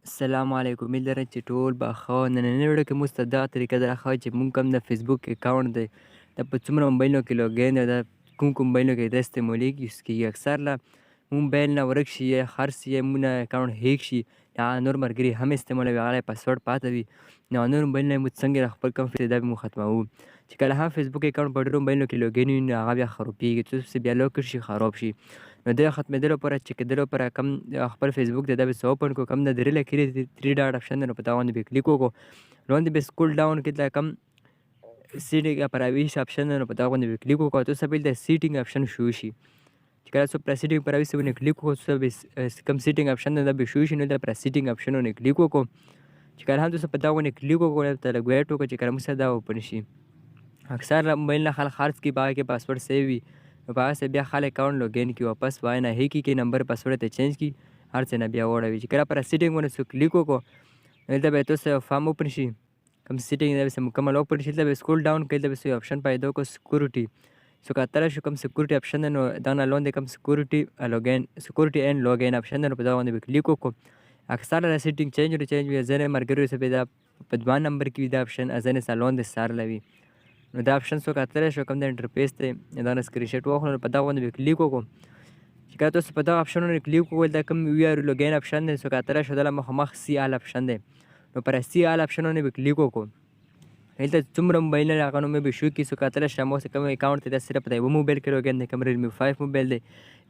السلام علیکم. امید لرم چې ټول به ښه وو. نننۍ ویډیو کې موږ ته دغه طریقه راښیو چې موږ کوم د فیسبوک اکاونټ دی دا په څومره موبایلونو کې لوګین دی، دا کوم موبایلونو کې دا استعمالیږي کیږي. اکثر له مو موبایل نه ورک شي یا خرڅ شي یا مو نه اکاونټ هیک شي، هغه نور ملګري هم استعمالوي، هغه له پاسورډ پاته وي. نو نور موبایلونه یې موږ څنګه خپل کوم دا به مو ختموو. چې کله هم فیسبوک اکاونټ په ډېرو موبایلونو کې لوګین وي نو هغه بیا خرابېږي، څه پسې بیا لوک شي خراب شي. نو د ختمېدلو لپاره چک کېدلو لپاره کوم خپل فیسبوک دی دا به څه اوپن کړو، کوم د درې لکیرې تھری ډاټ آپشن دی نو په دغه باندې به کلیک وکړو. لاندې به سکرول ډاون کې دا کوم سیټینګ پرایویسي آپشن دی نو په دغه باندې به کلیک وکړو. تاسو به د سیټینګ آپشن شو شي، چې کله څوک پر سیټینګ پرایویسي باندې کلیک وکړو تاسو به کوم سیټینګ آپشن دی دا به شو شي. نو دا پر سیټینګ آپشن باندې کلیک وکړو. چې کله هم تاسو په دغه باندې کلیک وکړو ته لږ ویټ وکړو چې کله مو سره دا اوپن شي. اکثر موبایل نه خلک خرڅ کړي، په هغه کې پاسورډ سیو وي، نو په هغه سره بیا خلک اکاونټ لوګین کړي، واپس وای نه هیک کړي، نمبر پاسورډ ته چینج کړي، هر څه نه بیا واړوي. چې کله پر سیټینګ باندې څوک کلیک وکړو نو دلته به تاسو فارم اوپن شي، کوم سیټینګ دی به مکمل اوپن شي. دلته به سکرول ډاون کړئ، دلته به آپشن پیدا وکړو سکیورټي. څو کتلی شو کوم سکیورټي آپشن دی نو دا نه لاندې کوم سکیورټي اینډ لاګین آپشن دی نو په دغه باندې به کلیک وکړو. اکثره سیټینګ چینج وي، ځینې ملګرو سره به دا په دوه نمبر کې وي دا آپشن، ځینې سره لاندې سر وي. نو دا آپشن څو کتلی شو کوم د انټرفیس دی دا نه سکرین شاټ واخلو، په دغه باندې به کلیک وکړو. چې کله تاسو په دغه آپشن باندې کلیک وکړئ دا کوم وي آر لوګین آپشن دی څو کتلی شو دله مخامخ سی آل آپشن دی، نو پر سی آل آپشن باندې به کلیک وکړو. دلته څومره موبایلونه هغه نومې به شو کړي. څو کتلی شو موږ کوم اکاونټ دی دا صرف د یوه موبایل کې لوګین دی، کوم ریلمي 5 موبایل دی.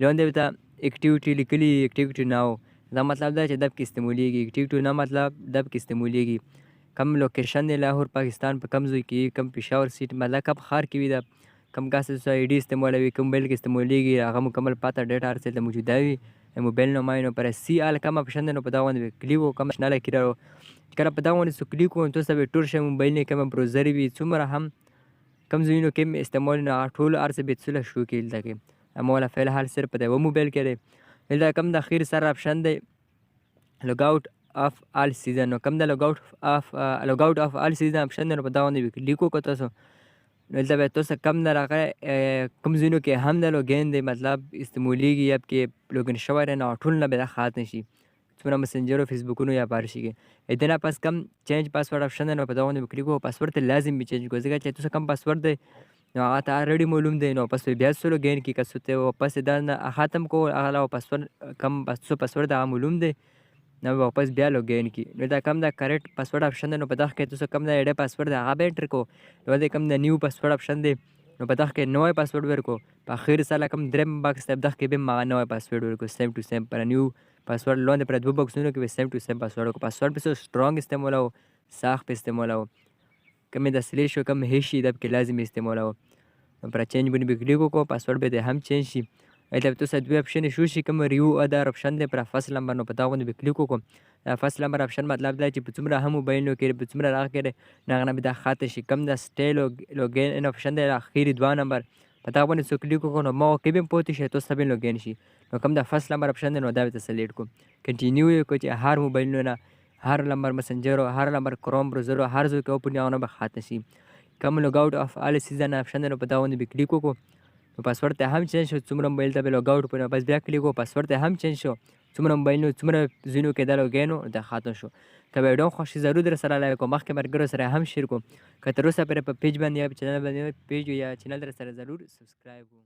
لاندې به ته اکټیویټي لیکلي اکټیویټي ناو، دا مطلب دا چې دا پکې استعمالیږي. اکټیویټي نه مطلب دا پکې استعمالیږي. کم لوکیشن دی لاهور پاکستان په کم ځای کې، کم پېښور سیټ مطلب کوم ښار کې وي، دا کوم کس آی ډي استعمالوي، کوم موبایل کې استعمالیږي، هغه مکمل پته ډیټا هر څه دلته موجوده وي. د موبایل نوم وایي نو پر سی آل کوم آپشن دی نو په دغه باندې به کلیک وکړو. کوم شنه لکیر چې کله په دغه باندې څوک کلیک وکړو تاسو به ټول شی موبایل نه کوم بروزر وي، څومره هم کم ځایونو کې استعمال نه ټول هر څه به څه شو کې دلته کې. اما ولا فعل صرف په یوه موبایل کې دی. دلته کوم د اخیر سره آپشن دی لوګ اوټ اف آل سیزن، نو کوم د لوګ اوټ اف آل سیزن آپشن دی نو په دغه باندې به کلیک وکړو تاسو. نو دلته به تاسو کوم نه راغلی کوم ځایونو کې هم د لوګین دی مطلب استعمالیږي یا پکې لوګین شوی دی نو ټول نه به دا ختم شي، څومره مسنجر او فیسبوکونو یا پارشي کې. د نه پس کم چینج پاسورډ آپشن دی نو په دغه باندې به کلیک وکړو. پاسورډ ته لازم به چینج کړو ځکه چې تاسو کوم پاسورډ دی نو هغه ته الریډي معلوم دی، نو پس بیا څه لوګین کړي که څه ته واپس دا نه ختم کړو هغه له پاسورډ کوم پاسورډ هغه معلوم دی نو واپس بیا لوګین کړي. نو دا کوم د کریکټ پاسورډ آپشن دی نو په دغه کې تاسو کوم د ایډي پاسورډ دی هغه به انټر کړو. نو د کوم د نیو پاسورډ آپشن دی نو په دغه کې نوی پاسورډ ورکړو. په اخر سره کوم دریم باکس دی دغه کې به هغه نوی پاسورډ ورکړو سیم ټو سیم. پر نیو پاسورډ لاندې پر دوه باکسونو کې به سیم ټو سیم پاسورډ ورکړو. پاسورډ به سټرانګ استعمالوو، سخت به استعمالوو، کومې د اصلي شو کوم هیڅ شي دا پکې لازم استعمالوو. نو پر چینج باندې به کلیک وکړو، پاسورډ به هم چینج شي. دلته تاسو دوه آپشن شو شي کوم ریو ادر آپشن دی پر فصل نمبر نو په دغه باندې به کلیک وکړو. دا فصل نمبر آپشن مطلب دا چې په څومره هم موبایلونو کې په څومره راغ کې نه هغه نه به دا خاطه شي. کوم د سټایل لوګین آپشن دی اخیری دوه نمبر په دغه باندې څو کلیک وکړو نو ما کې به پوتې شي تاسو به لوګین شي. نو کوم د فصل نمبر آپشن دی نو دا به سلیکټ کوم کنټینیو یې کو چې هر موبایلونو نه هر نمبر مسنجر او هر نمبر کروم براوزر هر ځای کې اوپن یو نه به خاطه شي. کوم لوګ اوټ اف آل سیزن آپشن دی نو په دغه باندې به کلیک وکړو. نو پاسورډ ته هم چینج شو، څومره موبایل ته به لوګ اوټ کړو بس بیا کلیک وکړو. پاسورډ ته هم چینج شو، څومره موبایلونو څومره ځایونو کې دا لوګین و دا ختم شو. که ویډیو خوښ شي ضرور در سره لایک کړو، مخکې ملګرو سره هم شیر کړو. که تر اوسه پورې په پیج باندې یا په چینل باندې پیج یا چینل در سره ضرور سبسکرایب کړو.